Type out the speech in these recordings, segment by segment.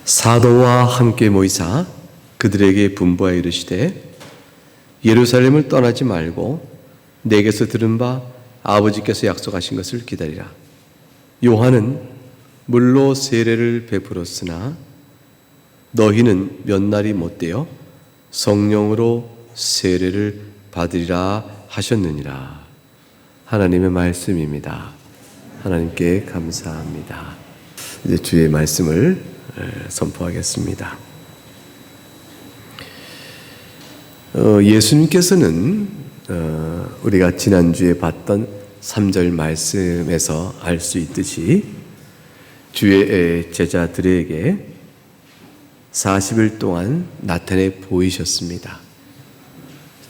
사도와 함께 모이사 그들에게 분부하여 이르시되 예루살렘을 떠나지 말고 내게서 들은 바 아버지께서 약속하신 것을 기다리라. 요한은 물로 세례를 베풀었으나 너희는 몇 날이 못되어 성령으로 세례를 받으리라 하셨느니라. 하나님의 말씀입니다. 하나님께 감사합니다. 이제 주의 말씀을 선포하겠습니다. 예수님께서는 우리가 지난주에 봤던 3절 말씀에서 알 수 있듯이 주의 제자들에게 40일 동안 나타내 보이셨습니다.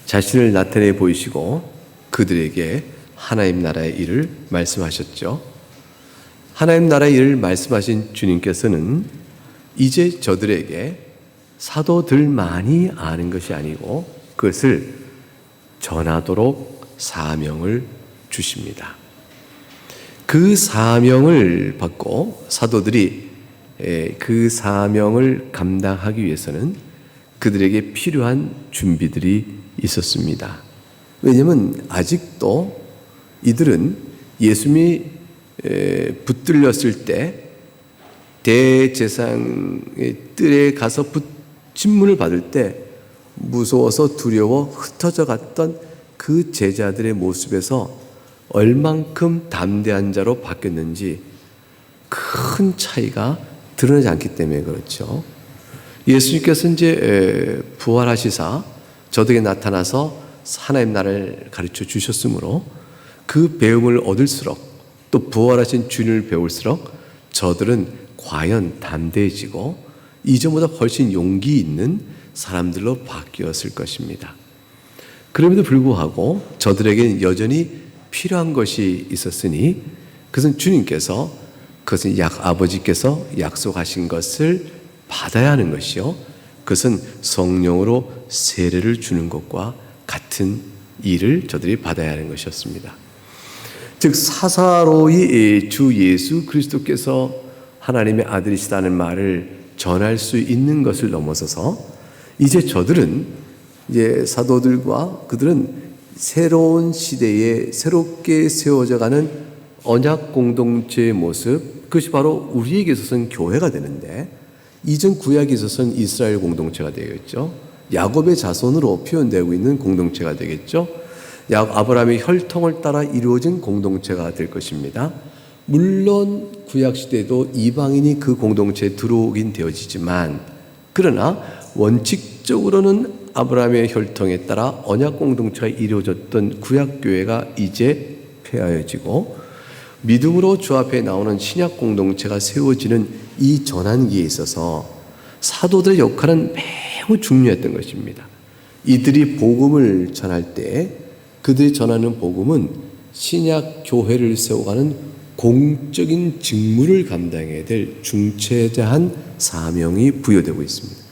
자신을 나타내 보이시고 그들에게 하나님 나라의 일을 말씀하셨죠. 하나님 나라의 일을 말씀하신 주님께서는 이제 저들에게 사도들만이 아는 것이 아니고 그것을 전하도록 사명을 주십니다. 그 사명을 받고 사도들이 그 사명을 감당하기 위해서는 그들에게 필요한 준비들이 있었습니다. 왜냐하면 아직도 이들은 예수님이 붙들렸을 때 대제사장의 뜰에 가서 침문을 받을 때 무서워서 두려워 흩어져 갔던 그 제자들의 모습에서 얼만큼 담대한 자로 바뀌었는지 큰 차이가 드러나지 않기 때문에 그렇죠. 예수님께서 이제 부활하시사 저들에게 나타나서 하나님 나라를 가르쳐 주셨으므로 그 배움을 얻을수록 또 부활하신 주님을 배울수록 저들은 과연 담대해지고 이전보다 훨씬 용기 있는 사람들로 바뀌었을 것입니다. 그럼에도 불구하고 저들에게는 여전히 필요한 것이 있었으니 그것은 주님께서 그것은 아버지께서 약속하신 것을 받아야 하는 것이요. 그것은 성령으로 세례를 주는 것과 같은 일을 저들이 받아야 하는 것이었습니다. 즉 사사로이 주 예수 그리스도께서 하나님의 아들이시다는 말을 전할 수 있는 것을 넘어서서 이제 저들은 이제 사도들과 그들은 새로운 시대에 새롭게 세워져가는 언약 공동체의 모습, 그것이 바로 우리에게 있어서는 교회가 되는데 이전 구약에 있어서는 이스라엘 공동체가 되겠죠. 야곱의 자손으로 표현되고 있는 공동체가 되겠죠. 아브라함의 혈통을 따라 이루어진 공동체가 될 것입니다. 물론 구약시대에도 이방인이 그 공동체에 들어오긴 되어지지만 그러나 원칙적으로는 아브라함의 혈통에 따라 언약 공동체가 이루어졌던 구약교회가 이제 폐하여지고 믿음으로 주 앞에 나오는 신약 공동체가 세워지는 이 전환기에 있어서 사도들의 역할은 매우 중요했던 것입니다. 이들이 복음을 전할 때 그들이 전하는 복음은 신약 교회를 세워가는 공적인 직무를 감당해야 될 중체대한 사명이 부여되고 있습니다.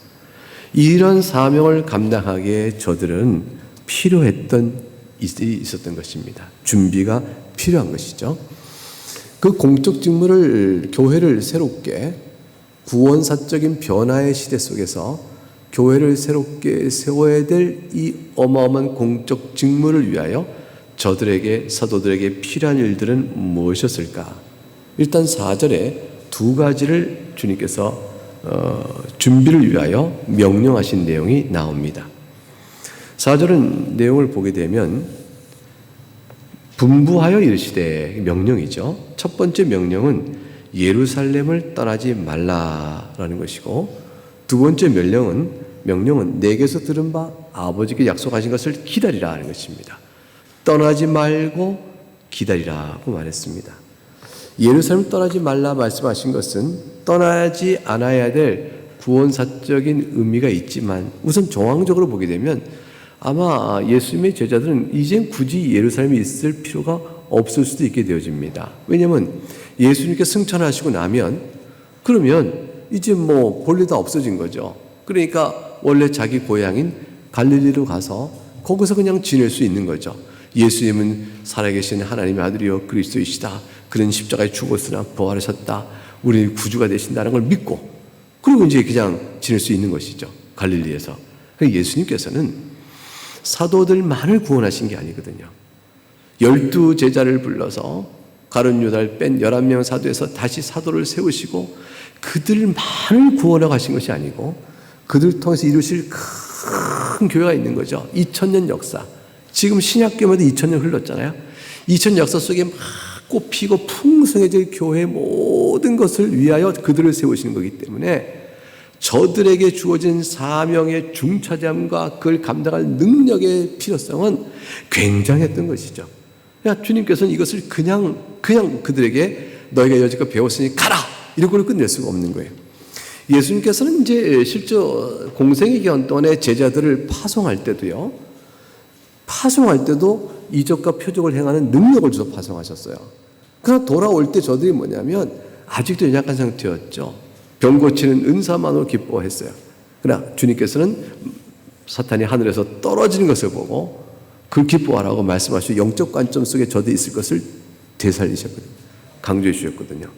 이런 사명을 감당하기에 저들은 필요했던 일이 있었던 것입니다. 준비가 필요한 것이죠. 그 공적 직무를 교회를 새롭게 구원사적인 변화의 시대 속에서 교회를 새롭게 세워야 될 이 어마어마한 공적 직무를 위하여 저들에게 사도들에게 필요한 일들은 무엇이었을까? 일단 4절에 두 가지를 주님께서 준비를 위하여 명령하신 내용이 나옵니다. 4절은 내용을 보게 되면 분부하여 이르시되 명령이죠. 첫 번째 명령은 예루살렘을 떠나지 말라라는 것이고 두 번째 명령은 내게서 들은 바 아버지께 약속하신 것을 기다리라 하는 것입니다. 떠나지 말고 기다리라고 말했습니다. 예루살렘 떠나지 말라 말씀하신 것은 떠나지 않아야 될 구원사적인 의미가 있지만 우선 정황적으로 보게 되면 아마 예수님의 제자들은 이젠 굳이 예루살렘에 있을 필요가 없을 수도 있게 되어집니다. 왜냐하면 예수님께 승천하시고 나면 그러면 이제 볼 일 다 없어진 거죠. 그러니까 원래 자기 고향인 갈릴리로 가서 거기서 그냥 지낼 수 있는 거죠. 예수님은 살아계신 하나님의 아들이요 그리스도이시다. 그는 십자가에 죽었으나 부활하셨다. 우리 구주가 되신다는 걸 믿고 그리고 이제 그냥 지낼 수 있는 것이죠. 갈릴리에서. 예수님께서는 사도들만을 구원하신 게 아니거든요. 12 제자를 불러서 가룟 유다를 뺀 11명 사도에서 다시 사도를 세우시고 그들만을 구원하고 하신 것이 아니고 그들 통해서 이루실 큰 교회가 있는 거죠. 2000년 역사. 지금 신약교회마다 2000년 흘렀잖아요. 2000년 역사 속에 막 꽃피고 풍성해질 교회의 모든 것을 위하여 그들을 세우시는 거기 때문에 저들에게 주어진 사명의 중차지함과 그걸 감당할 능력의 필요성은 굉장했던 것이죠. 그러니까 주님께서는 이것을 그냥 그들에게 너희가 여지껏 배웠으니 가라! 이러고는 끝낼 수가 없는 거예요. 예수님께서는 이제 실제 공생의 기간 동안에 제자들을 파송할 때도요, 파송할 때도 이적과 표적을 행하는 능력을 주어 파송하셨어요. 그러나 돌아올 때 저들이 뭐냐면 아직도 연약한 상태였죠. 병 고치는 은사만으로 기뻐했어요. 그러나 주님께서는 사탄이 하늘에서 떨어지는 것을 보고 그걸 기뻐하라고 말씀하시고 영적 관점 속에 저들이 있을 것을 되살리셨거든요. 강조해 주셨거든요.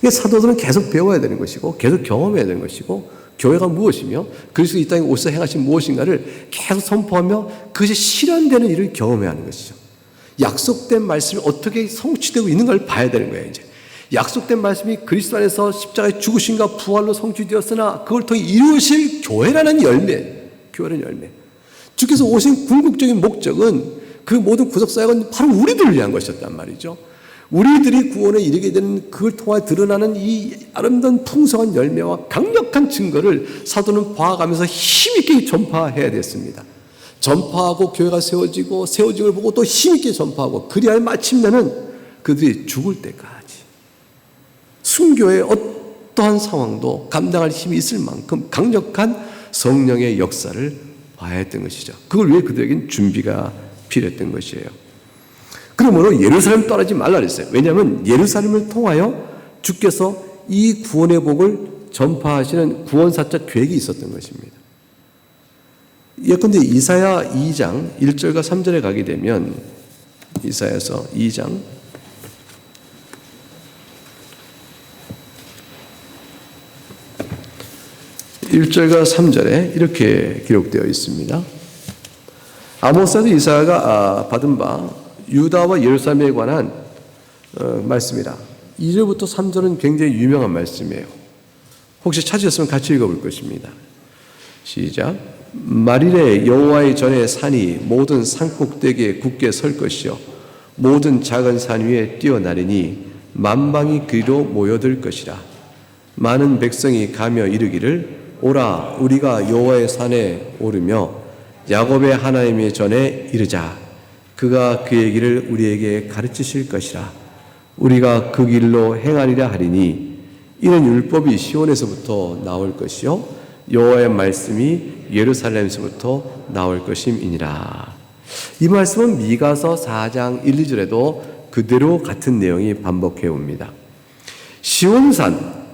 사도들은 계속 배워야 되는 것이고 계속 경험해야 되는 것이고 교회가 무엇이며 그리스도 이 땅에 오셔서 행하신 무엇인가를 계속 선포하며 그것이 실현되는 일을 경험해야 하는 것이죠. 약속된 말씀이 어떻게 성취되고 있는 걸 봐야 되는 거예요. 이제 약속된 말씀이 그리스도 안에서 십자가의 죽으심과 부활로 성취되었으나 그걸 통해 이루실 교회라는 열매, 교회라는 열매. 주께서 오신 궁극적인 목적은 그 모든 구속사역은 바로 우리들을 위한 것이었단 말이죠. 우리들이 구원에 이르게 되는 그걸 통해 드러나는 이 아름다운 풍성한 열매와 강력한 증거를 사도는 봐가면서 힘있게 전파해야 됐습니다. 전파하고 교회가 세워지고 세워진 걸 보고 또 힘있게 전파하고 그리하여 마침내는 그들이 죽을 때까지 순교의 어떠한 상황도 감당할 힘이 있을 만큼 강력한 성령의 역사를 봐야 했던 것이죠. 그걸 위해 그들에겐 준비가 필요했던 것이에요. 그러므로 예루살렘 떠나지 말라 그랬어요. 왜냐하면 예루살렘을 통하여 주께서 이 구원의 복을 전파하시는 구원사적 계획이 있었던 것입니다. 예컨대 이사야 2장 1절과 3절에 가게 되면 이사야서 2장 1절과 3절에 이렇게 기록되어 있습니다. 아모스도 이사야가 받은 바 유다와 예루살렘에 관한 말씀이라. 2절부터 3절은 굉장히 유명한 말씀이에요. 혹시 찾으셨으면 같이 읽어볼 것입니다. 시작. 말일에 여호와의 전에 산이 모든 산꼭대기에 굳게 설 것이요 모든 작은 산 위에 뛰어나리니 만방이 그리로 모여들 것이라. 많은 백성이 가며 이르기를 오라 우리가 여호와의 산에 오르며 야곱의 하나님의 전에 이르자. 그가 그의 길을 우리에게 가르치실 것이라. 우리가 그 길로 행하리라 하리니 이는 율법이 시온에서부터 나올 것이요 여호와의 말씀이 예루살렘에서부터 나올 것임이니라. 이 말씀은 미가서 4장 1, 2절에도 그대로 같은 내용이 반복해 옵니다. 시온산,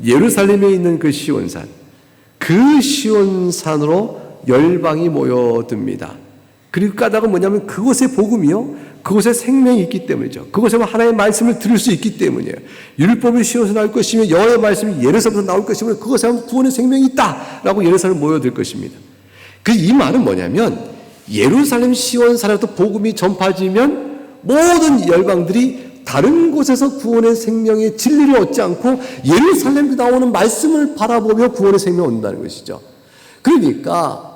예루살렘에 있는 그 시온산, 그 시온산으로 열방이 모여듭니다. 그리고 까닭은 뭐냐면 그곳의 복음이요 그곳에 생명이 있기 때문이죠. 그곳에 하나님의 말씀을 들을 수 있기 때문이에요. 율법이 시온에서 나올 것이며 여호와의 말씀이 예루살렘에서 나올 것이며 그곳에 하면 구원의 생명이 있다라고 예루살렘 모여들 것입니다. 이 말은 뭐냐면 예루살렘 시온산에도 복음이 전파지면 모든 열방들이 다른 곳에서 구원의 생명의 진리를 얻지 않고 예루살렘에 나오는 말씀을 바라보며 구원의 생명을 얻는다는 것이죠. 그러니까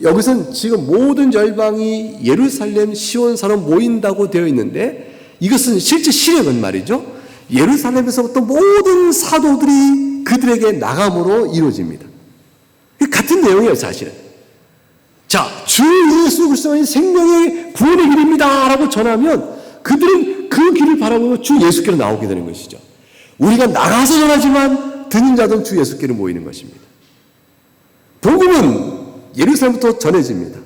여기서는 지금 모든 열방이 예루살렘 시온산으로 모인다고 되어 있는데 이것은 실제 실행은 말이죠. 예루살렘에서부터 모든 사도들이 그들에게 나감으로 이루어집니다. 같은 내용이에요, 사실은. 자, 주 예수 그리스도의 생명의 구원의 길입니다 라고 전하면 그들은 그 길을 바라보며 주 예수께로 나오게 되는 것이죠. 우리가 나가서 전하지만 듣는 자들은 주 예수께로 모이는 것입니다. 복음은 예루살렘부터 전해집니다.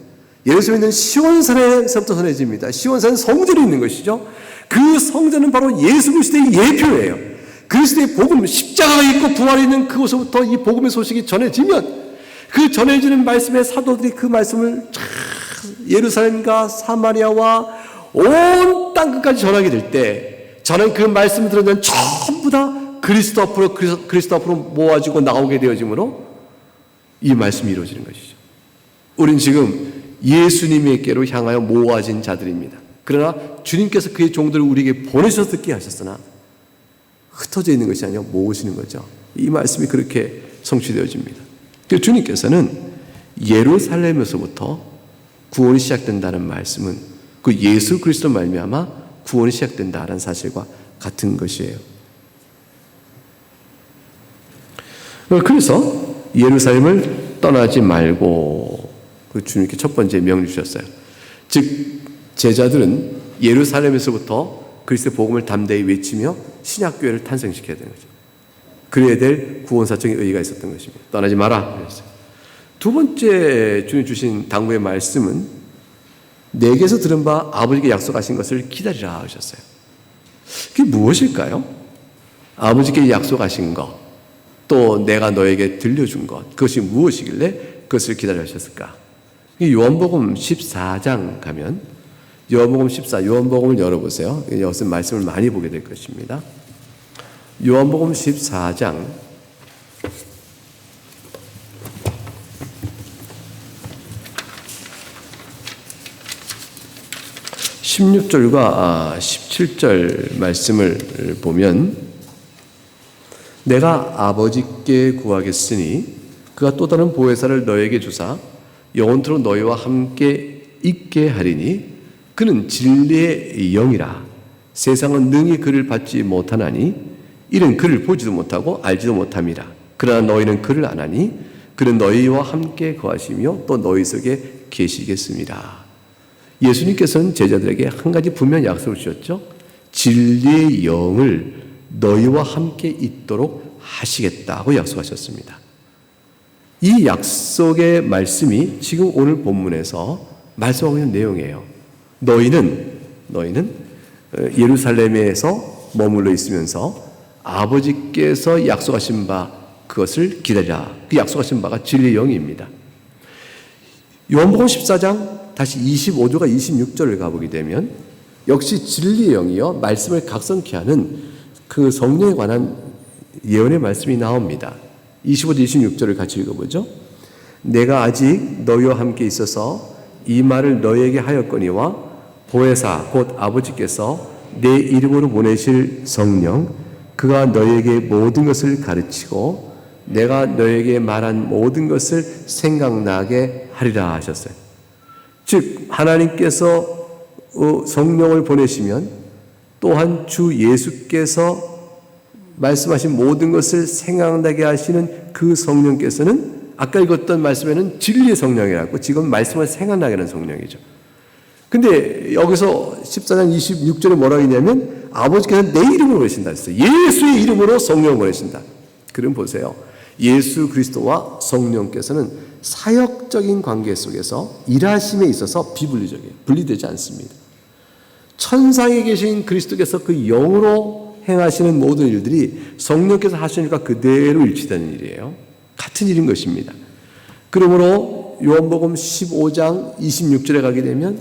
예루살렘에 있는 시온산에서부터 전해집니다. 시온산은 성전이 있는 것이죠. 그 성전은 바로 예수 그리스도의 예표예요. 그리스도의 복음, 십자가가 있고 부활이 있는 그곳에서부터 이 복음의 소식이 전해지면 그 전해지는 말씀에 사도들이 그 말씀을 예루살렘과 사마리아와 온 땅끝까지 전하게 될 때 저는 그 말씀을 들으면 전부 다 그리스도 앞으로 모아지고 나오게 되어지므로 이 말씀이 이루어지는 것이죠. 우린 지금 예수님에게로 향하여 모아진 자들입니다. 그러나 주님께서 그의 종들을 우리에게 보내셔서 듣게 하셨으나 흩어져 있는 것이 아니라 모으시는 거죠. 이 말씀이 그렇게 성취되어집니다. 그래서 주님께서는 예루살렘에서부터 구원이 시작된다는 말씀은 그 예수 그리스도 말미암아 구원이 시작된다는 사실과 같은 것이에요. 그래서 예루살렘을 떠나지 말고 그 주님께 첫 번째 명령 주셨어요. 즉 제자들은 예루살렘에서부터 그리스도의 복음을 담대히 외치며 신약교회를 탄생시켜야 되는 거죠. 그래야 될 구원사적인 의의가 있었던 것입니다. 떠나지 마라 그랬어요. 두 번째 주님 주신 당부의 말씀은 내게서 들은 바 아버지께 약속하신 것을 기다리라 하셨어요. 그게 무엇일까요? 아버지께 약속하신 것, 또 내가 너에게 들려준 것, 그것이 무엇이길래 그것을 기다려 하셨을까? 요한복음 14장 가면 요한복음 14, 요한복음을 열어보세요. 여기서 말씀을 많이 보게 될 것입니다. 요한복음 14장 16절과 17절 말씀을 보면 내가 아버지께 구하겠으니 그가 또 다른 보혜사를 너에게 주사 영원토록 너희와 함께 있게 하리니 그는 진리의 영이라. 세상은 능히 그를 받지 못하나니 이는 그를 보지도 못하고 알지도 못함이라. 그러나 너희는 그를 아나니 그는 너희와 함께 거하시며 또 너희 속에 계시겠습니다. 예수님께서는 제자들에게 한 가지 분명한 약속을 주셨죠. 진리의 영을 너희와 함께 있도록 하시겠다고 약속하셨습니다. 이 약속의 말씀이 지금 오늘 본문에서 말씀하고 있는 내용이에요. 너희는 예루살렘에서 머물러 있으면서 아버지께서 약속하신 바 그것을 기다리라. 그 약속하신 바가 진리의 영입니다. 요한복음 14장 다시 25절과 26절을 가보게 되면 역시 진리의 영이요 말씀을 각성케 하는 그 성령에 관한 예언의 말씀이 나옵니다. 25절 26절을 같이 읽어보죠. 내가 아직 너희와 함께 있어서 이 말을 너희에게 하였거니와 보혜사 곧 아버지께서 내 이름으로 보내실 성령 그가 너희에게 모든 것을 가르치고 내가 너희에게 말한 모든 것을 생각나게 하리라 하셨어요. 즉 하나님께서 성령을 보내시면 또한 주 예수께서 말씀하신 모든 것을 생각나게 하시는 그 성령께서는 아까 읽었던 말씀에는 진리의 성령이라고 지금 말씀을 생각나게 하는 성령이죠. 근데 여기서 14장 26절에 뭐라고 했냐면 아버지께서 내 이름으로 보내신다 했어요. 예수의 이름으로 성령을 보내신다. 그럼 보세요. 예수 그리스도와 성령께서는 사역적인 관계 속에서 일하심에 있어서 비분리적이에요. 분리되지 않습니다. 천상에 계신 그리스도께서 그 영으로 행하시는 모든 일들이 성령께서 하시니까 그대로 일치되는 일이에요. 같은 일인 것입니다. 그러므로 요한복음 15장 26절에 가게 되면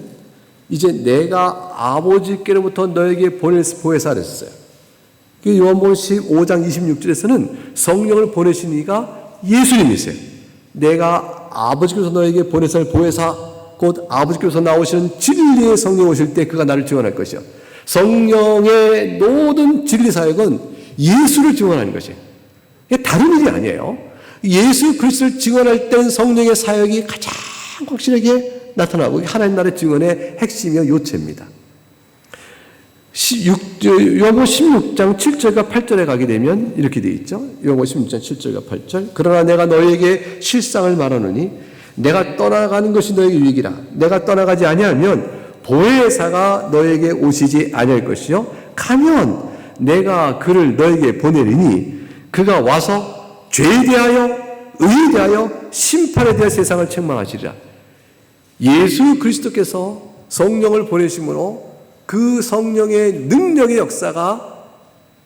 이제 내가 아버지께로부터 너에게 보낼 보혜사를 했어요. 요한복음 15장 26절에서는 성령을 보내신 이가 예수님이세요. 내가 아버지께서 너에게 보내실 보혜사 곧 아버지께서 나오시는 진리의 성령 오실 때 그가 나를 증언할 것이요. 성령의 모든 진리 사역은 예수를 증언하는 것이에요. 이게 다른 일이 아니에요. 예수 그리스도를 증언할 땐 성령의 사역이 가장 확실하게 나타나고 하나님 나라의 증언의 핵심이요 요체입니다. 요한복음 16장 7절과 8절에 가게 되면 이렇게 되어 있죠. 요한복음 16장 7절과 8절. 그러나 내가 너에게 실상을 말하노니 내가 떠나가는 것이 너에게 유익이라. 내가 떠나가지 아니하면 보혜사가 너에게 오시지 아니할 것이요 가면 내가 그를 너에게 보내리니 그가 와서 죄에 대하여 의에 대하여 심판에 대하여 세상을 책망하시리라. 예수 그리스도께서 성령을 보내심으로 그 성령의 능력의 역사가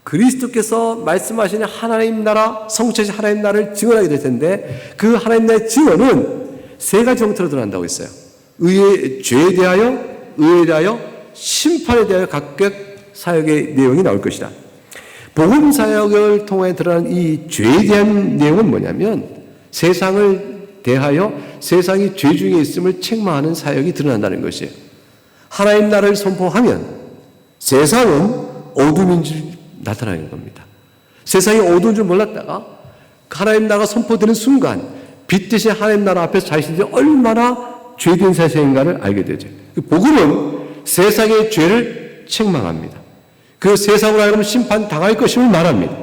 그리스도께서 말씀하시는 하나님 나라, 성취하신 하나님 나라를 증언하게 될 텐데 그 하나님 나라의 증언은 세 가지 형태로 드러난다고 했어요. 죄에 대하여, 의에 대하여, 심판에 대하여 각각 사역의 내용이 나올 것이다. 복음 사역을 통해 드러난 이 죄에 대한 내용은 뭐냐면 세상을 대하여 세상이 죄 중에 있음을 책망하는 사역이 드러난다는 것이에요. 하나님 나라를 선포하면 세상은 어둠인 줄 나타나는 겁니다. 세상이 어두운 줄 몰랐다가 하나님 나라가 선포되는 순간 빛 대신 하나님 나라 앞에서 자신들이 얼마나 죄된 세상인가를 알게 되죠. 복음은 세상의 죄를 책망합니다. 그 세상으로 하여금 심판당할 것임을 말합니다.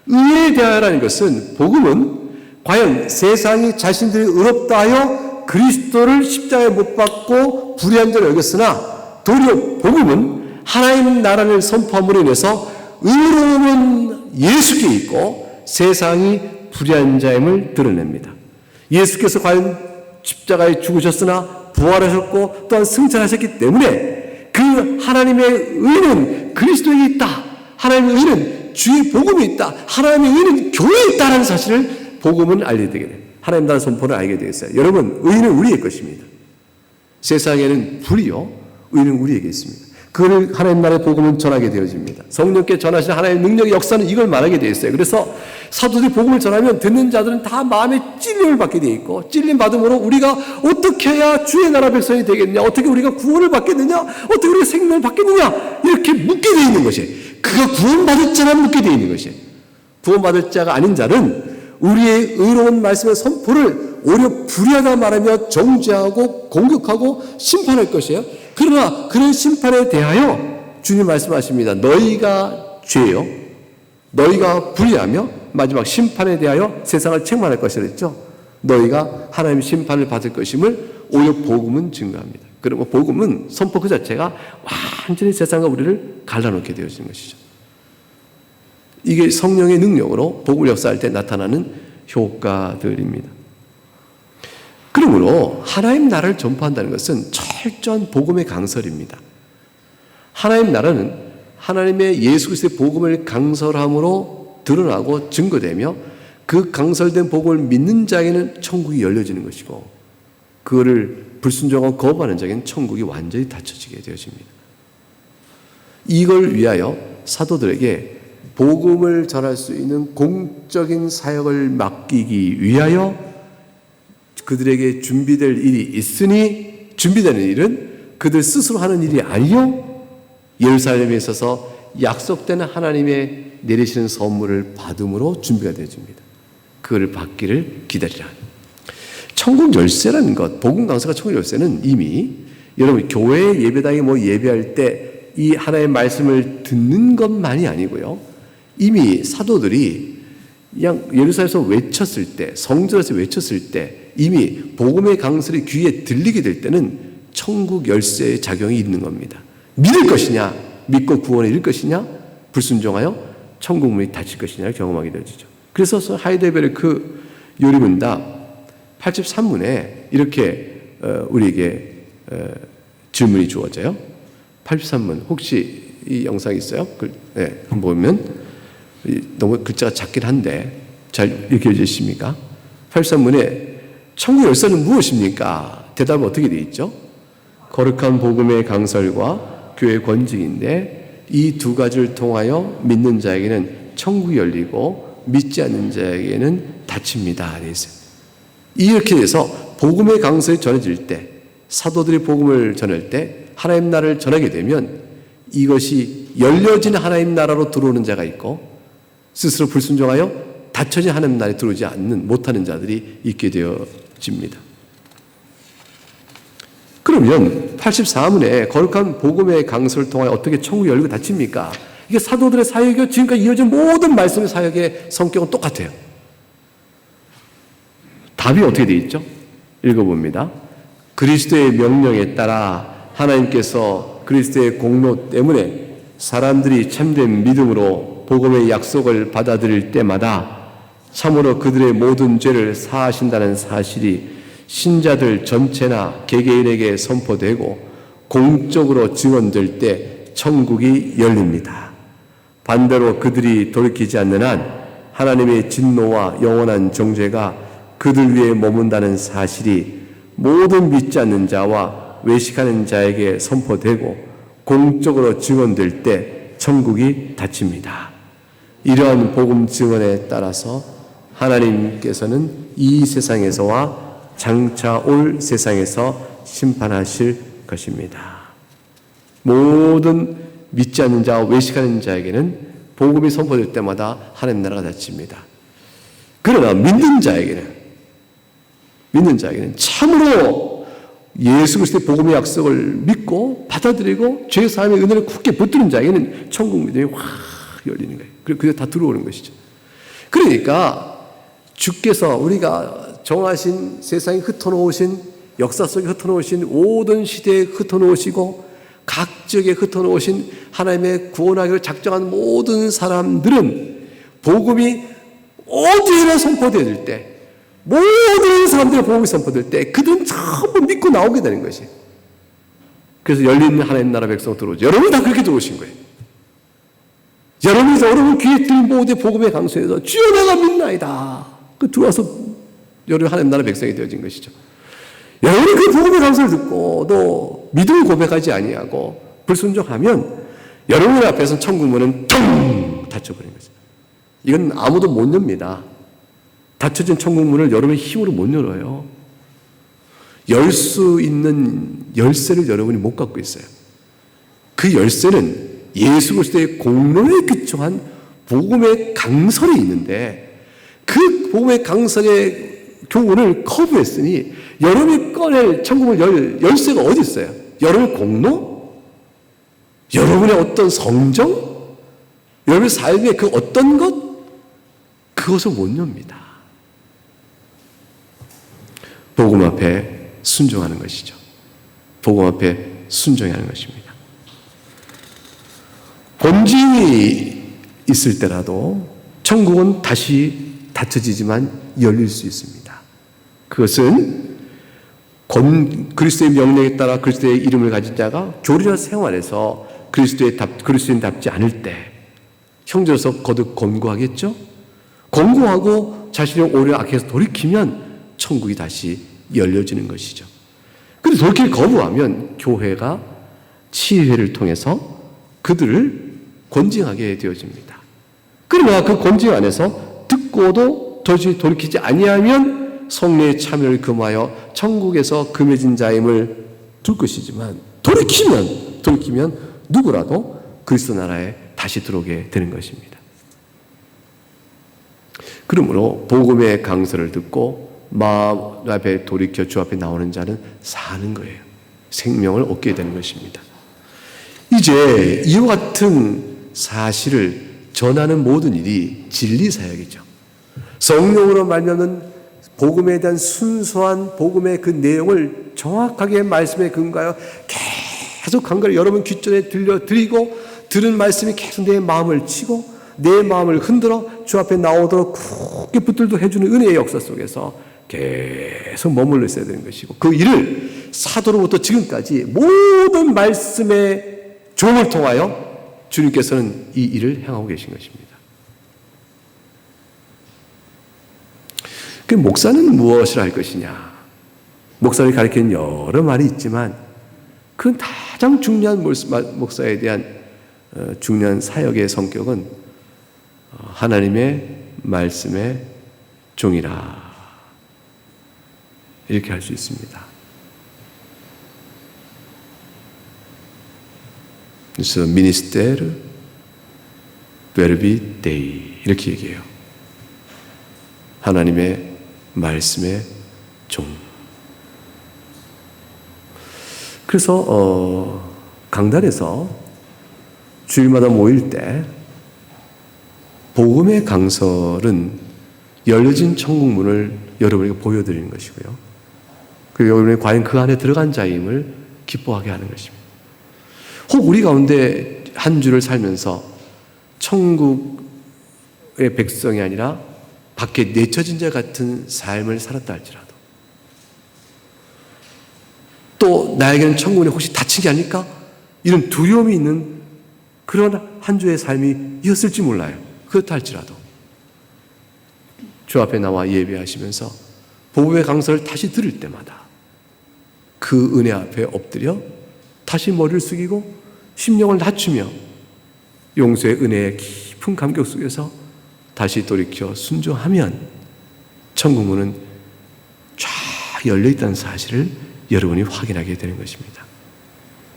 의에 대하여라는 것은 복음은 과연 세상이 자신들이 의롭다 하여 그리스도를 십자가에 못 박고 불의한 자를 여겼으나 도리어 복음은 하나님 나라를 선포함으로 인해서 의로운 예수께 있고 세상이 불의한 자임을 드러냅니다. 예수께서 과연 십자가에 죽으셨으나 부활하셨고 또한 승천하셨기 때문에 그 하나님의 의는 그리스도에 있다. 하나님의 의는 주의 복음이 있다. 하나님의 의는 교회에 있다는 사실을 복음은 알게 되게 돼요. 하나님 나라 선포를 알게 되겠어요. 여러분, 의는 우리의 것입니다. 세상에는 불이요, 의는 우리에게 있습니다. 그걸 하나님 나라의 복음은 전하게 되어집니다. 성령께 전하시는 하나님의 능력의 역사는 이걸 말하게 되어 있어요. 그래서 사도들이 복음을 전하면 듣는 자들은 다 마음에 찔림을 받게 되어 있고 찔림 받음으로 우리가 어떻게 해야 주의 나라 백성이 되겠느냐, 어떻게 우리가 구원을 받겠느냐, 어떻게 우리가 생명을 받겠느냐 이렇게 묻게 되어 있는 것이에요. 그가 구원받을 자만 묻게 되어 있는 것이에요. 구원받을 자가 아닌 자는 우리의 의로운 말씀의 선포를 오히려 불의하다 말하며 정죄하고 공격하고 심판할 것이에요. 그러나 그런 심판에 대하여 주님 말씀하십니다. 너희가 죄요, 너희가 불의하며 마지막 심판에 대하여 세상을 책망할 것이라 했죠. 너희가 하나님의 심판을 받을 것임을 오히려 복음은 증거합니다. 그리고 복음은 선포 그 자체가 완전히 세상과 우리를 갈라놓게 되어지는 것이죠. 이게 성령의 능력으로 복음을 역사할 때 나타나는 효과들입니다. 그러므로 하나님 나라를 전파한다는 것은 철저한 복음의 강설입니다. 하나님 나라는 하나님의 예수 그리스도의 복음을 강설함으로 드러나고 증거되며 그 강설된 복음을 믿는 자에게는 천국이 열려지는 것이고 그거를 불순종하고 거부하는 자에게는 천국이 완전히 닫혀지게 되어집니다. 이걸 위하여 사도들에게 복음을 전할 수 있는 공적인 사역을 맡기기 위하여 그들에게 준비될 일이 있으니 준비되는 일은 그들 스스로 하는 일이 아니요 예루살렘에 있어서 약속된 하나님의 내리시는 선물을 받음으로 준비가 되어집니다. 그걸 받기를 기다리라. 천국 열쇠라는 것, 복음 강서가 천국 열쇠는 이미 여러분 교회 예배당에 예배할 때 이 하나님의 말씀을 듣는 것만이 아니고요. 이미 사도들이 그냥 예루살렘에서 외쳤을 때, 성전에서 외쳤을 때 이미 복음의 강설이 귀에 들리게 될 때는 천국 열쇠의 작용이 있는 겁니다. 믿을 것이냐, 믿고 구원에 이를 것이냐, 불순종하여 천국 문이 닫힐 것이냐를 경험하게 되어지죠. 그래서 하이델베르 그 요리문답 83문에 이렇게 우리에게 질문이 주어져요. 83문 혹시 이 영상 있어요? 한번 보면 너무 글자가 작긴 한데 잘 읽혀지십니까? 83문에 천국 열쇠는 무엇입니까? 대답은 어떻게 되어 있죠? 거룩한 복음의 강설과 교회의 권징인데 이 두 가지를 통하여 믿는 자에게는 천국이 열리고 믿지 않는 자에게는 닫힙니다. 이렇게 돼서 복음의 강설이 전해질 때 사도들이 복음을 전할 때 하나님 나라를 전하게 되면 이것이 열려진 하나님 나라로 들어오는 자가 있고 스스로 불순종하여 닫혀진 하나님 나라에 들어오지 못하는 자들이 있게 되어집니다. 그러면 84문에 거룩한 복음의 강설을 통하여 어떻게 천국이 열리고 닫힙니까? 이게 사도들의 사역이요 지금까지 이어진 모든 말씀의 사역의 성격은 똑같아요. 답이 어떻게 되어 있죠? 읽어봅니다. 그리스도의 명령에 따라 하나님께서 그리스도의 공로 때문에 사람들이 참된 믿음으로 복음의 약속을 받아들일 때마다 참으로 그들의 모든 죄를 사하신다는 사실이 신자들 전체나 개개인에게 선포되고 공적으로 증언될 때 천국이 열립니다. 반대로 그들이 돌이키지 않는 한 하나님의 진노와 영원한 정죄가 그들 위에 머문다는 사실이 모든 믿지 않는 자와 외식하는 자에게 선포되고 공적으로 증언될 때 천국이 닫힙니다. 이러한 복음 증언에 따라서 하나님께서는 이 세상에서와 장차 올 세상에서 심판하실 것입니다. 모든 믿지 않는 자와 외식하는 자에게는 복음이 선포될 때마다 하나님 나라가 닫힙니다. 그러나 믿는 자에게는 참으로 예수 그리스도의 복음의 약속을 믿고 받아들이고 죄 사함의 은혜를 굳게 붙드는 자에게는 천국 문이 확 열리는 거예요. 그래서 다 들어오는 것이죠. 그러니까 주께서 우리가 정하신 세상에 흩어놓으신 역사 속에 흩어놓으신 모든 시대에 흩어놓으시고 각 지역에 흩어놓으신 하나님의 구원하기를 작정한 모든 사람들은 복음이 어디에나 선포될 때 모든 사람들의 복음이 선포될 때 그들은 전부 믿고 나오게 되는 것이에요. 그래서 열린 하나님 나라 백성 들어오죠. 여러분이 다 그렇게 들어오신 거예요. 여러분 귀에 들린 모든 복음의 강소에서 주여 내가 믿나이다. 그 들어와서 여러분 하나님 나라 백성이 되어진 것이죠. 여러분이 그 복음의 강소를 듣고 또 믿음을 고백하지 아니하고 불순종하면 여러분 앞에서는 천국 문은 텅 닫혀버린 거죠. 이건 아무도 못 엽니다. 닫혀진 천국 문을 여러분의 힘으로 못 열어요. 열 수 있는 열쇠를 여러분이 못 갖고 있어요. 그 열쇠는 예수 그리스도의 공로에 기초한 복음의 강설이 있는데 그 복음의 강설의 교훈을 거부했으니 여러분이 꺼낼 천국을 열 열쇠가 어디 있어요? 여러분의 공로? 여러분의 어떤 성정? 여러분의 삶의 그 어떤 것? 그것을 못 엽니다. 복음 앞에 순종하는 것이죠. 복음 앞에 순종해야 하는 것입니다. 권징이 있을 때라도 천국은 다시 닫혀지지만 열릴 수 있습니다. 그것은 그리스도의 명령에 따라 그리스도의 이름을 가진 자가 교리와 생활에서 그리스도인답지 않을 때 형제로서 거듭 권고하겠죠? 권고하고 자신의 오히려 악해서 돌이키면 천국이 다시 열려지는 것이죠. 그런데 돌이킬 거부하면 교회가 치회를 통해서 그들을 권징하게 되어집니다. 그러나 그 권징 안에서 듣고도 도저히 돌이키지 아니하면 성례의 참여를 금하여 천국에서 금해진 자임을 둘 것이지만 돌이키면 누구라도 그리스도 나라에 다시 들어오게 되는 것입니다. 그러므로 복음의 강설을 듣고 마음 앞에 돌이켜 주 앞에 나오는 자는 사는 거예요. 생명을 얻게 되는 것입니다. 이제 이와 같은 사실을 전하는 모든 일이 진리사역이죠. 성령으로 말미암는 복음에 대한 순수한 복음의 그 내용을 정확하게 말씀에 근거하여 계속 간간히 여러분 귓전에 들려드리고 들은 말씀이 계속 내 마음을 치고 내 마음을 흔들어 주 앞에 나오도록 굳게 붙들도 해주는 은혜의 역사 속에서 계속 머물러 있어야 되는 것이고 그 일을 사도로부터 지금까지 모든 말씀의 종을 통하여 주님께서는 이 일을 행하고 계신 것입니다. 그 목사는 무엇을 할 것이냐? 목사를 가리키는 여러 말이 있지만 그 가장 중요한 목사에 대한 중요한 사역의 성격은 하나님의 말씀의 종이라 이렇게 할 수 있습니다. 그래서 ministero verbi Dei 이렇게 얘기해요. 하나님의 말씀의 종. 그래서 강단에서 주일마다 모일 때 복음의 강설은 열려진 천국문을 여러분에게 보여드리는 것이고요. 그리고 여러분이 과연 그 안에 들어간 자임을 기뻐하게 하는 것입니다. 혹 우리 가운데 한 주를 살면서 천국의 백성이 아니라 밖에 내쳐진 자 같은 삶을 살았다 할지라도 또 나에게는 천국에 혹시 닫힌 게 아닐까? 이런 두려움이 있는 그런 한 주의 삶이었을지 몰라요. 그렇다 할지라도 주 앞에 나와 예배하시면서 복음의 강설을 다시 들을 때마다 그 은혜 앞에 엎드려 다시 머리를 숙이고 심령을 낮추며 용서의 은혜의 깊은 감격 속에서 다시 돌이켜 순종하면 천국 문은 쫙 열려있다는 사실을 여러분이 확인하게 되는 것입니다.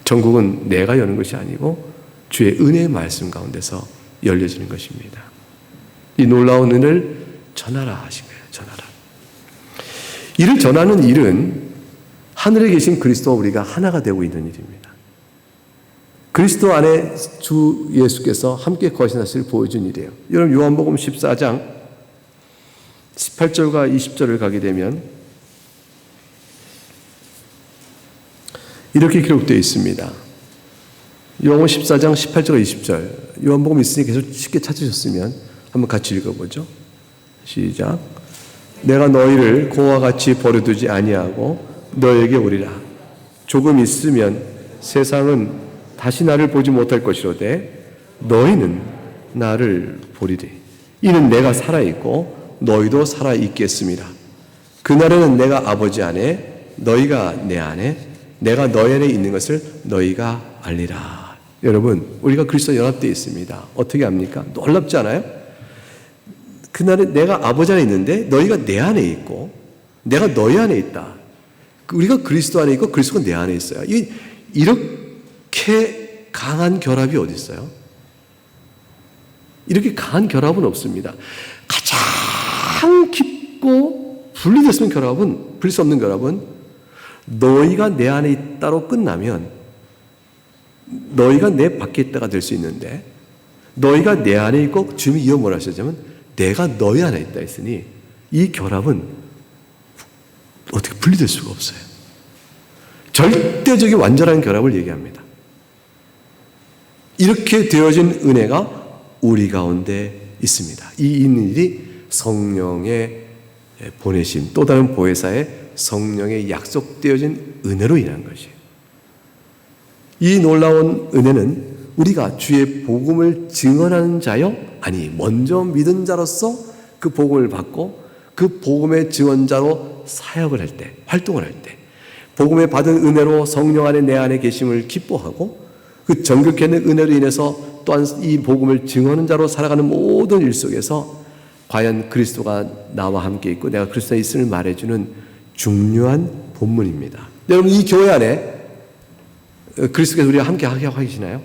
천국은 내가 여는 것이 아니고 주의 은혜의 말씀 가운데서 열려지는 것입니다. 이 놀라운 은혜를 전하라 하신 거예요. 전하라. 이를 전하는 일은 하늘에 계신 그리스도와 우리가 하나가 되고 있는 일입니다. 그리스도 안에 주 예수께서 함께 거하신 사실을 보여준 일이에요. 여러분 요한복음 14장 18절과 20절을 가게 되면 이렇게 기록되어 있습니다. 요한복음 14장 18절과 20절. 요한복음 있으니 계속 쉽게 찾으셨으면 한번 같이 읽어보죠. 시작. 내가 너희를 고와 같이 버려두지 아니하고 너에게 오리라. 조금 있으면 세상은 다시 나를 보지 못할 것이로되 너희는 나를 보리리. 이는 내가 살아있고 너희도 살아있겠습니다. 그날에는 내가 아버지 안에 너희가 내 안에 내가 너희 안에 있는 것을 너희가 알리라. 여러분 우리가 그리스도 연합되어 있습니다. 어떻게 합니까? 놀랍지 않아요? 그날에 내가 아버지 안에 있는데 너희가 내 안에 있고 내가 너희 안에 있다. 우리가 그리스도 안에 있고 그리스도가 내 안에 있어요. 이렇게 강한 결합이 어디 있어요? 이렇게 강한 결합은 없습니다. 가장 깊고 분리될 수 없는 결합은 너희가 내 안에 있다로 끝나면 너희가 내 밖에 있다가 될 수 있는데 너희가 내 안에 있고 주님이 이어 뭐라 하셨냐면 내가 너희 안에 있다 했으니 이 결합은 어떻게 분리될 수가 없어요. 절대적인 완전한 결합을 얘기합니다. 이렇게 되어진 은혜가 우리 가운데 있습니다. 이 있는 일이 성령의 보내심, 또 다른 보혜사의 성령의 약속되어진 은혜로 인한 것이에요. 이 놀라운 은혜는 우리가 주의 복음을 증언하는 자요? 아니, 먼저 믿은 자로서 그 복음을 받고 그 복음의 증언자로 사역을 할 때, 활동을 할 때, 복음에 받은 은혜로 성령 안에 내 안에 계심을 기뻐하고 그 정결케 하는 은혜로 인해서 또한 이 복음을 증언하는 자로 살아가는 모든 일 속에서 과연 그리스도가 나와 함께 있고 내가 그리스도에 있음을 말해주는 중요한 본문입니다. 여러분 이 교회 안에 그리스도께서 우리와 함께 하게 하시나요?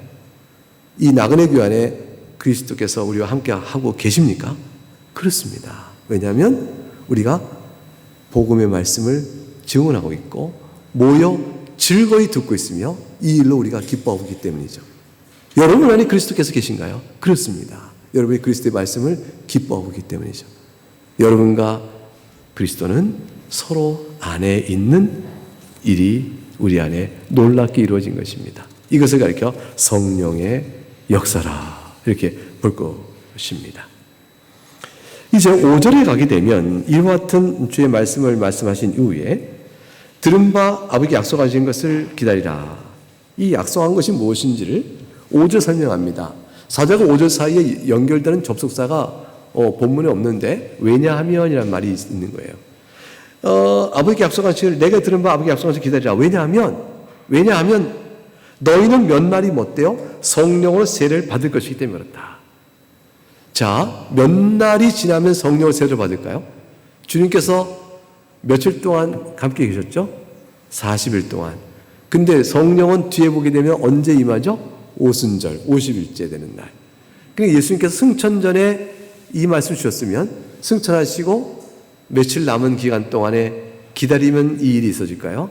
이 나그네 교회 안에 그리스도께서 우리와 함께 하고 계십니까? 그렇습니다. 왜냐하면 우리가 복음의 말씀을 증언하고 있고 모여 즐거이 듣고 있으며 이 일로 우리가 기뻐하고 있기 때문이죠. 여러분 안에 그리스도께서 계신가요? 그렇습니다. 여러분이 그리스도의 말씀을 기뻐하고 있기 때문이죠. 여러분과 그리스도는 서로 안에 있는 일이 우리 안에 놀랍게 이루어진 것입니다. 이것을 가리켜 성령의 역사라 이렇게 볼 것입니다. 이제 5절에 가게 되면 이와 같은 주의 말씀을 말씀하신 이후에 들은 바 아버지께 약속하신 것을 기다리라. 이 약속한 것이 무엇인지를 5절 설명합니다. 4절과 5절 사이에 연결되는 접속사가 본문에 없는데 왜냐하면이라는 말이 있는 거예요. 아버지께 약속하신 것을 내가 들은 바 아버지께 약속하신 것을 기다리라. 왜냐하면 너희는 몇 날이 못되어 성령으로 세례를 받을 것이기 때문에 그렇다. 자, 몇 날이 지나면 성령으로 세례를 받을까요? 주님께서 며칠 동안 함께 계셨죠? 40일 동안. 근데 성령은 뒤에 보게 되면 언제 임하죠? 오순절, 50일째 되는 날. 그러니까 예수님께서 승천 전에 이 말씀을 주셨으면 승천하시고 며칠 남은 기간 동안에 기다리면 이 일이 있어질까요?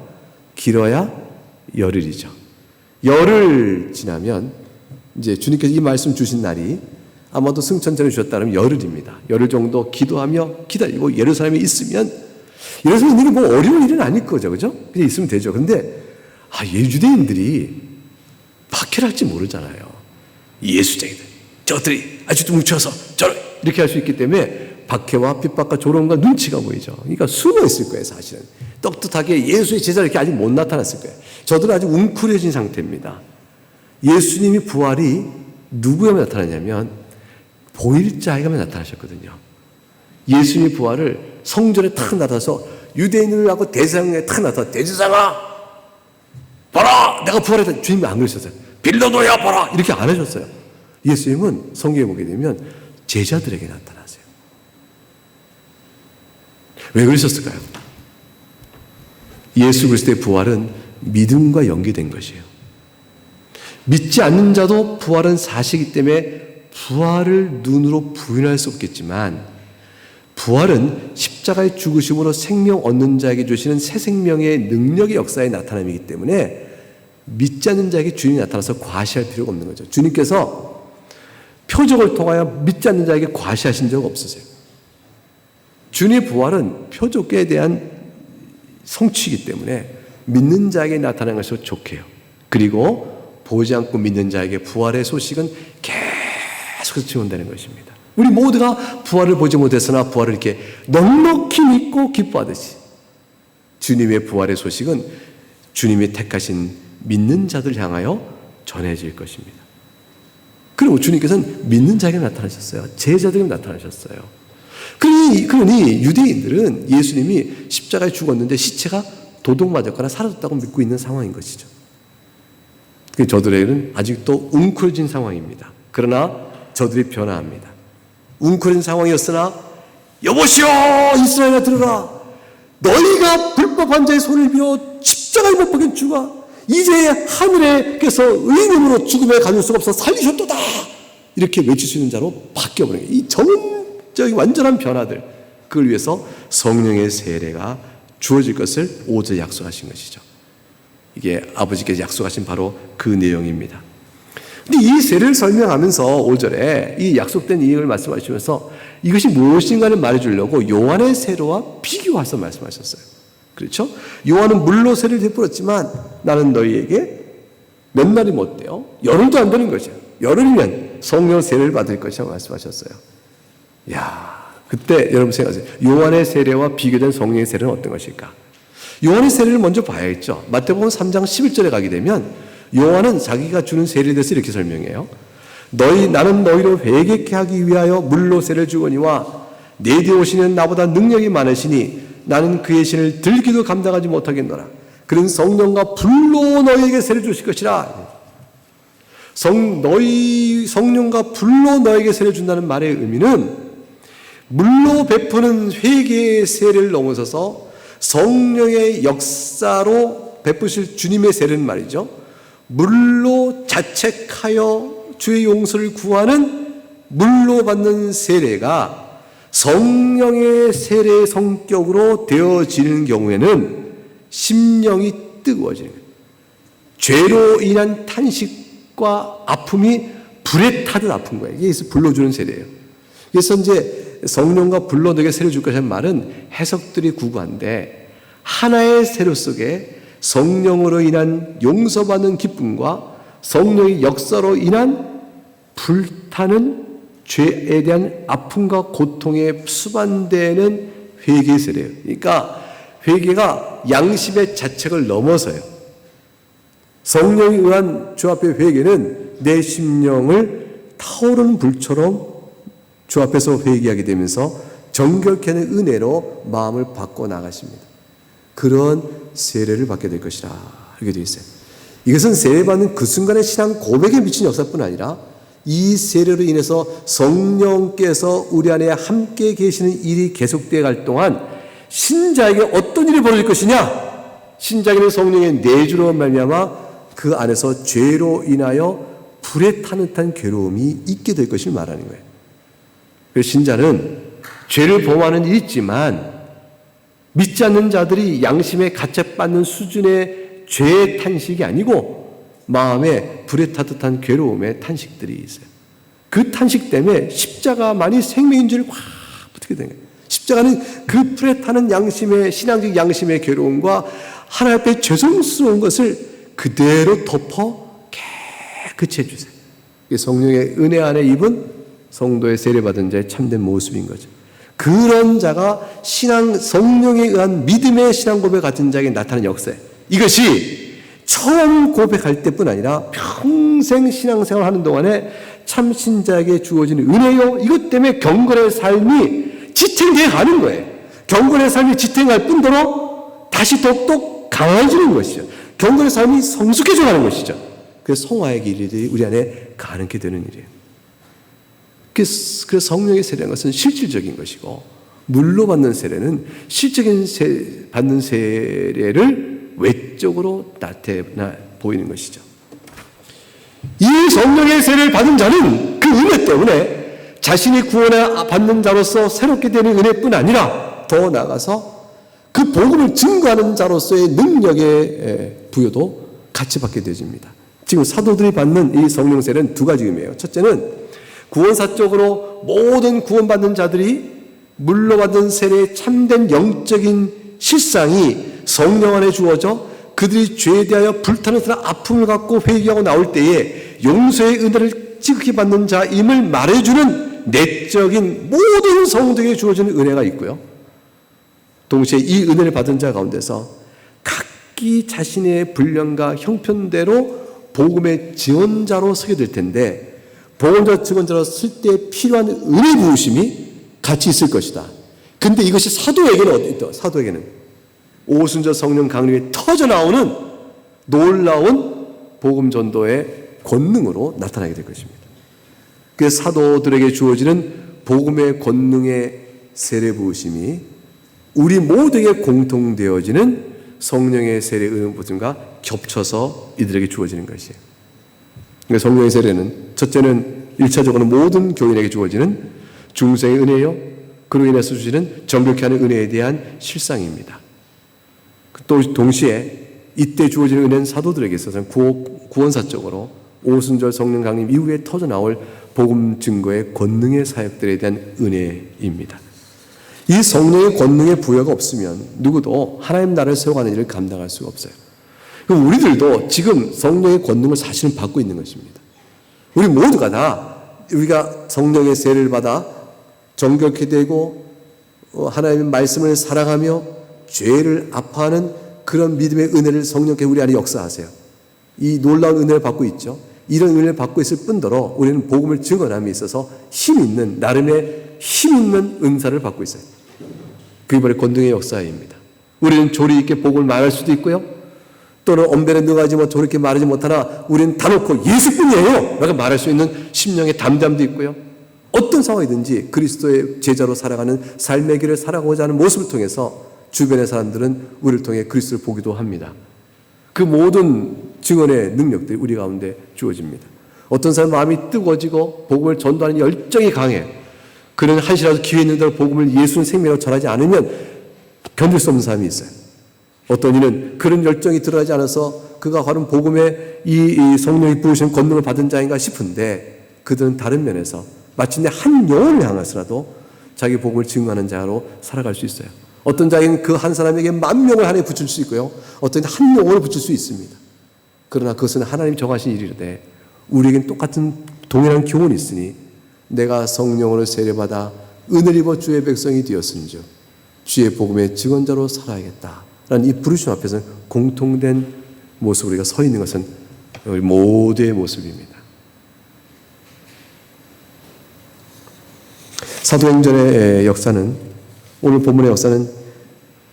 길어야 열흘이죠. 열흘 지나면 이제 주님께서 이 말씀 주신 날이 아마도 승천 전에 주셨다면 열흘입니다. 열흘 정도 기도하며 기다리고 예루살렘에 있으면 예루살렘에 있는 게 뭐 어려운 일은 아닐 거죠. 그죠? 그냥 있으면 되죠. 근데 유대인들이 박해할지 모르잖아요. 예수쟁이들. 저들이 아직도 뭉쳐서 이렇게 할 수 있기 때문에 박해와 핍박과 조롱과 눈치가 보이죠. 그러니까 숨어 있을 거예요, 사실은. 떳떳하게 예수의 제자로 이렇게 아직 못 나타났을 거예요. 저들은 아직 웅크려진 상태입니다. 예수님이 부활이 누구에게 나타나냐면 보일자에게만 나타나셨거든요. 예수님이 부활을 성전에 탁 나타나서 유대인을 하고 대제사장에 탁 나타나서 대제사장아 봐라 내가 부활했다. 주님이 안 그러셨어요. 빌라도야 봐라 이렇게 안 하셨어요. 예수님은 성경에 보게 되면 제자들에게 나타나세요. 왜 그러셨을까요? 예수 그리스도의 부활은 믿음과 연계된 것이에요. 믿지 않는 자도 부활은 사실이기 때문에 부활을 눈으로 부인할 수 없겠지만, 부활은 십자가의 죽으심으로 생명 얻는 자에게 주시는 새 생명의 능력의 역사의 나타남이기 때문에 믿지 않는 자에게 주님이 나타나서 과시할 필요가 없는 거죠. 주님께서 표적을 통하여 믿지 않는 자에게 과시하신 적 없으세요. 주님의 부활은 표적에 대한 성취이기 때문에 믿는 자에게 나타나는 것이 좋게요. 그리고 보지 않고 믿는 자에게 부활의 소식은 계속해서 증언되는 것입니다. 우리 모두가 부활을 보지 못했으나 부활을 이렇게 넉넉히 믿고 기뻐하듯이 주님의 부활의 소식은 주님이 택하신 믿는 자들 향하여 전해질 것입니다. 그리고 주님께서는 믿는 자에게 나타나셨어요. 제자들에게 나타나셨어요. 그러니 유대인들은 예수님이 십자가에 죽었는데 시체가 도둑 맞았거나 사라졌다고 믿고 있는 상황인 것이죠. 저들에게는 아직도 웅크러진 상황입니다. 그러나 저들이 변화합니다. 웅크러진 상황이었으나 여보시오 이스라엘아 들으라, 너희가 불법한 자의 손을 빌어 십자가에 못 박힌 주가 이제 하늘에께서 의인으로 죽음에 가둘 수가 없어 살리셨도다, 이렇게 외칠 수 있는 자로 바뀌어버린 거예요. 이 전적인 완전한 변화들, 그걸 위해서 성령의 세례가 주어질 것을 5절에 약속하신 것이죠. 이게 아버지께서 약속하신 바로 그 내용입니다. 근데 이 세례를 설명하면서 5절에 이 약속된 이익을 말씀하시면서 이것이 무엇인가를 말해주려고 요한의 세례와 비교해서 말씀하셨어요. 그렇죠? 요한은 물로 세례를 베풀었지만 나는 너희에게 몇 날이 못 돼요? 열흘도 안 되는 것이야. 열흘이면 성령 세례를 받을 것이라고 말씀하셨어요. 그때 여러분 생각하세요. 요한의 세례와 비교된 성령의 세례는 어떤 것일까? 요한의 세례를 먼저 봐야겠죠. 마태복음 3장 11절에 가게 되면 요한은 자기가 주는 세례에 대해서 이렇게 설명해요. 나는 너희를 회개케 하기 위하여 물로 세례를 주거니와 내 뒤에 오시는 나보다 능력이 많으시니 나는 그의 신을 들기도 감당하지 못하겠노라. 그는 성령과 불로 너희에게 세례를 주실 것이라. 성령과 불로 너희에게 세례를 준다는 말의 의미는 물로 베푸는 회개의 세례를 넘어서서 성령의 역사로 베푸실 주님의 세례는 말이죠. 물로 자책하여 주의 용서를 구하는 물로 받는 세례가 성령의 세례의 성격으로 되어지는 경우에는 심령이 뜨거워지는 거예요. 죄로 인한 탄식과 아픔이 불에 타듯 아픈 거예요. 이게 불로 주는 세례예요. 그래서 이제 성령과 불로 너에게 세례 줄 것이라는 말은 해석들이 구구한데, 하나의 세례 속에 성령으로 인한 용서받는 기쁨과 성령의 역사로 인한 불타는 죄에 대한 아픔과 고통에 수반되는 회개의 세례예요. 그러니까 회개가 양심의 자책을 넘어서요. 성령에 의한 주 앞의 회개는 내 심령을 타오르는 불처럼 주 앞에서 회개하게 되면서 정결케 하는 은혜로 마음을 바꿔 나가십니다. 그런 세례를 받게 될 것이라 이렇게 되어 있어요. 이것은 세례받는 그 순간의 신앙 고백에 미친 역사뿐 아니라 이 세례로 인해서 성령께서 우리 안에 함께 계시는 일이 계속되어 갈 동안 신자에게 어떤 일이 벌어질 것이냐? 신자에게는 성령의 내주로 말미암아 그 안에서 죄로 인하여 불에 타는 듯한 괴로움이 있게 될 것을 말하는 거예요. 그래서 신자는 죄를 범하는 일이 있지만 믿지 않는 자들이 양심에 가책받는 수준의 죄의 탄식이 아니고 마음에 불에 타듯한 괴로움의 탄식들이 있어요. 그 탄식 때문에 십자가만이 생명인 줄 확 붙게 되는 거예요. 십자가는 그 불에 타는 양심의, 신앙적 양심의 괴로움과 하나님 앞에 죄송스러운 것을 그대로 덮어 깨끗이 해주세요. 성령의 은혜 안에 입은 성도의 세례받은 자의 참된 모습인 거죠. 그런 자가 성령에 의한 믿음의 신앙 고백 같은 자에게 나타나는 역사. 이것이 처음 고백할 때뿐 아니라 평생 신앙생활 하는 동안에 참 신자에게 주어지는 은혜요. 이것 때문에 경건의 삶이 지탱되어 가는 거예요. 경건의 삶이 지탱할 뿐더러 다시 더욱 강해지는 것이죠. 경건의 삶이 성숙해져 가는 것이죠. 그래서 성화의 길이 우리 안에 가능케 되는 일이에요. 그래서 성령의 세례라는 것은 실질적인 것이고, 물로 받는 세례는 실적인 받는 세례를 외적으로 나타나 보이는 것이죠. 이 성령의 세례를 받은 자는 그 은혜 때문에 자신이 구원을 받는 자로서 새롭게 되는 은혜뿐 아니라 더 나아가서 그 복음을 증거하는 자로서의 능력의 부여도 같이 받게 되집니다. 지금 사도들이 받는 이 성령 세례는 두 가지 의미예요. 첫째는 구원사적으로 모든 구원받는 자들이 물로 받은 세례의 참된 영적인 실상이 성령 안에 주어져 그들이 죄에 대하여 불타는 아픔을 갖고 회개하고 나올 때에 용서의 은혜를 지극히 받는 자임을 말해주는 내적인 모든 성도에게 주어지는 은혜가 있고요. 동시에 이 은혜를 받은 자 가운데서 각기 자신의 분량과 형편대로 복음의 증언자로 서게 될 텐데, 복음자 증언자로 쓸 때 필요한 은혜 부으심이 같이 있을 것이다. 근데 이것이 사도에게는 어디 있다? 사도에게는 오순절 성령 강림에 터져 나오는 놀라운 복음 전도의 권능으로 나타나게 될 것입니다. 그래서 사도들에게 주어지는 복음의 권능의 세례 부으심이 우리 모두에게 공통되어지는 성령의 세례 은혜 부으심과 겹쳐서 이들에게 주어지는 것이에요. 그러니까 성령의 세례는 첫째는 1차적으로 모든 교인에게 주어지는 중생의 은혜요, 그로 인해서 주시는 정결케 하는 은혜에 대한 실상입니다. 또 동시에 이때 주어지는 은혜는 사도들에게 있어서는 구원사적으로 오순절 성령 강림 이후에 터져 나올 복음 증거의 권능의 사역들에 대한 은혜입니다. 이 성령의 권능의 부여가 없으면 누구도 하나님 나라를 세워가는 일을 감당할 수가 없어요. 그럼 우리들도 지금 성령의 권능을 사실은 받고 있는 것입니다. 우리 모두가 다 우리가 성령의 세례를 받아 정결케 되고 하나님의 말씀을 사랑하며 죄를 아파하는 그런 믿음의 은혜를 성령께 우리 안에 역사하세요. 이 놀라운 은혜를 받고 있죠. 이런 은혜를 받고 있을 뿐더러 우리는 복음을 증언함에 있어서 힘 있는, 나름의 힘 있는 은사를 받고 있어요. 그게 바로 권능의 역사입니다. 우리는 조리 있게 복음을 말할 수도 있고요, 또는 엄벨에 능하지 못 저렇게 말하지 못하나 우리는 다놓고 예수뿐이에요 라고 말할 수 있는 심령의 담담도 있고요, 어떤 상황이든지 그리스도의 제자로 살아가는 삶의 길을 살아가고자 하는 모습을 통해서 주변의 사람들은 우리를 통해 그리스도를 보기도 합니다. 그 모든 증언의 능력들이 우리 가운데 주어집니다. 어떤 사람 마음이 뜨거워지고 복음을 전도하는 열정이 강해. 그는 한시라도 기회 있는 대로 복음을 예수는 생명으로 전하지 않으면 견딜 수 없는 사람이 있어요. 어떤 이는 그런 열정이 드러나지 않아서 그가 바로 복음의 이 성령이 부으신 권능을 받은 자인가 싶은데, 그들은 다른 면에서 마침내 한 영혼을 향해서라도 자기 복음을 증거하는 자로 살아갈 수 있어요. 어떤 자에게는 그 한 사람에게 10,000명을 하나에 붙일 수 있고요, 어떤 한 영혼을 붙일 수 있습니다. 그러나 그것은 하나님 정하신 일이되 우리에겐 똑같은 동일한 교훈이 있으니, 내가 성령으로 세례받아 은혜를 입어 주의 백성이 되었은즉 주의 복음의 증언자로 살아야겠다라는 이 부르심 앞에서는 공통된 모습으로 우리가 서 있는 것은 우리 모두의 모습입니다. 사도행전의 역사는, 오늘 본문의 역사는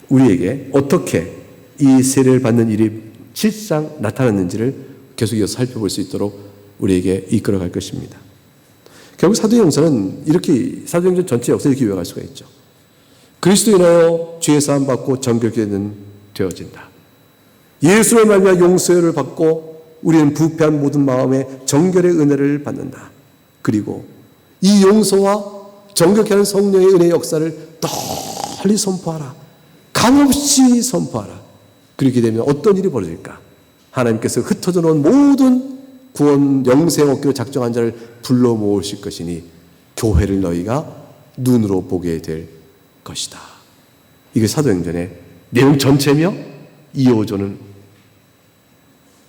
우리에게 어떻게 이 세례를 받는 일이 실상 나타났는지를 계속 이어서 살펴볼 수 있도록 우리에게 이끌어갈 것입니다. 결국 사도행전은 이렇게, 사도행전 전체 역사를 이렇게 요약할 수가 있죠. 그리스도에 인하여 죄 사함 받고 정결케 되어진다. 예수를 말미암아 용서를 받고 우리는 부패한 모든 마음에 정결의 은혜를 받는다. 그리고 이 용서와 정결케 하는 성령의 은혜의 역사를 널리 선포하라. 감없이 선포하라. 그렇게 되면 어떤 일이 벌어질까? 하나님께서 흩어져 놓은 모든 구원 영생 얻기로 작정한 자를 불러 모으실 것이니 교회를 너희가 눈으로 보게 될 것이다. 이게 사도행전의 내용 전체며 2호조는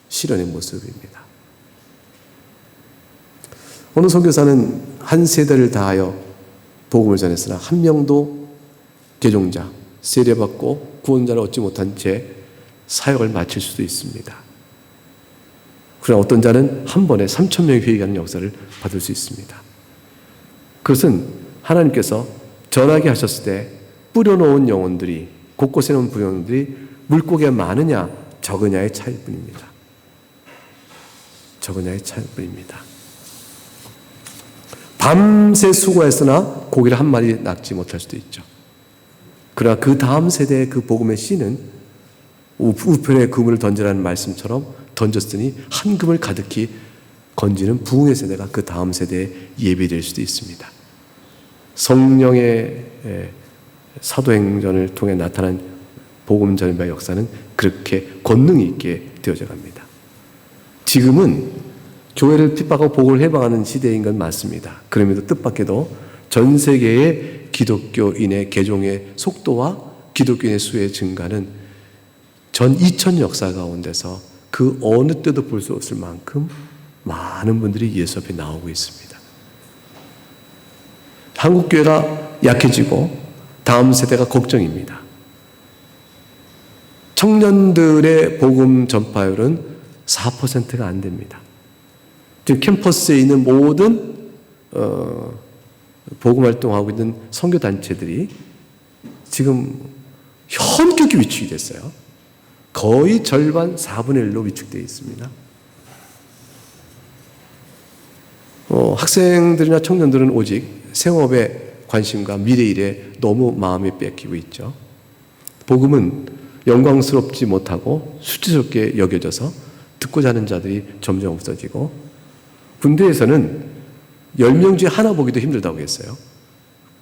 실현의 모습입니다. 어느 선교사는 한 세대를 다하여 복음을 전했으나 한 명도 개종자, 세례받고 구원자를 얻지 못한 채 사역을 마칠 수도 있습니다. 그러나 어떤 자는 한 번에 3,000명이 회개하는 역사를 받을 수 있습니다. 그것은 하나님께서 전하게 하셨을 때 뿌려놓은 영혼들이, 곳곳에 놓은 영혼들이 물고기가 많으냐 적으냐의 차이일 뿐입니다. 적으냐의 차이일 뿐입니다. 밤새 수고했으나 고기를 한 마리 낚지 못할 수도 있죠. 그러나 그 다음 세대의 그 복음의 씨는 우편에 그물을 던지라는 말씀처럼 던졌으니 한 그물 가득히 건지는 부흥의 세대가 그 다음 세대에 예비될 수도 있습니다. 성령의 사도행전을 통해 나타난 복음 전파 역사는 그렇게 권능 있게 되어져 갑니다. 지금은 교회를 핍박하고 복음을 해방하는 시대인 건 맞습니다. 그럼에도 뜻밖에도 전 세계의 기독교인의 개종의 속도와 기독교인의 수의 증가는 전 2000 역사 가운데서 그 어느 때도 볼 수 없을 만큼 많은 분들이 예수 앞에 나오고 있습니다. 한국 교회가 약해지고 다음 세대가 걱정입니다. 청년들의 복음 전파율은 4%가 안 됩니다. 지금 캠퍼스에 있는 모든 복음 활동하고 있는 선교 단체들이 지금 현격히 위축이 됐어요. 거의 절반 4분의 1로 위축되어 있습니다. 학생들이나 청년들은 오직 생업에 관심과 미래 일에 너무 마음이 뺏기고 있죠. 복음은 영광스럽지 못하고 수치스럽게 여겨져서 듣고자 하는 자들이 점점 없어지고, 군대에서는 10명 중에 하나 보기도 힘들다고 했어요.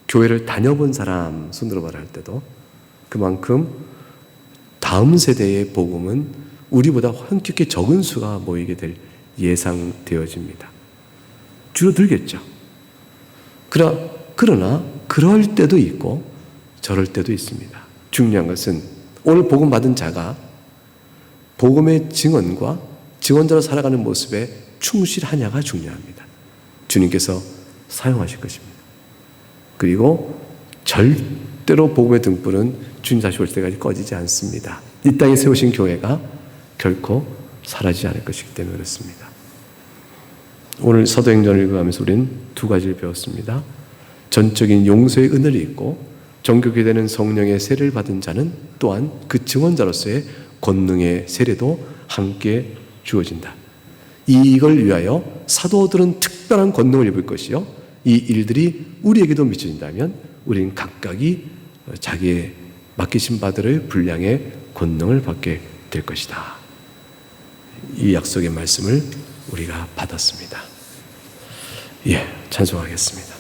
교회를 다녀본 사람 손으로 말할 때도. 그만큼 다음 세대의 복음은 우리보다 현격히 적은 수가 모이게 될 예상되어집니다. 줄어들겠죠. 그러나 그럴 때도 있고 저럴 때도 있습니다. 중요한 것은 오늘 복음 받은 자가 복음의 증언과 증언자로 살아가는 모습에 충실하냐가 중요합니다. 주님께서 사용하실 것입니다. 그리고 절대로 복음의 등불은 주님 다시 올 때까지 꺼지지 않습니다. 이 땅에 세우신 교회가 결코 사라지지 않을 것이기 때문에 그렇습니다. 오늘 사도행전을 읽어가면서 우리는 두 가지를 배웠습니다. 전적인 용서의 은혜를 입고 정결케 되는 성령의 세례를 받은 자는 또한 그 증언자로서의 권능의 세례도 함께 주어진다. 이걸 위하여 사도들은 특별한 권능을 입을 것이요, 이 일들이 우리에게도 미쳐진다면 우리는 각각이 자기의 맡기신 바들의 분량의 권능을 받게 될 것이다. 이 약속의 말씀을 우리가 받았습니다. 찬송하겠습니다.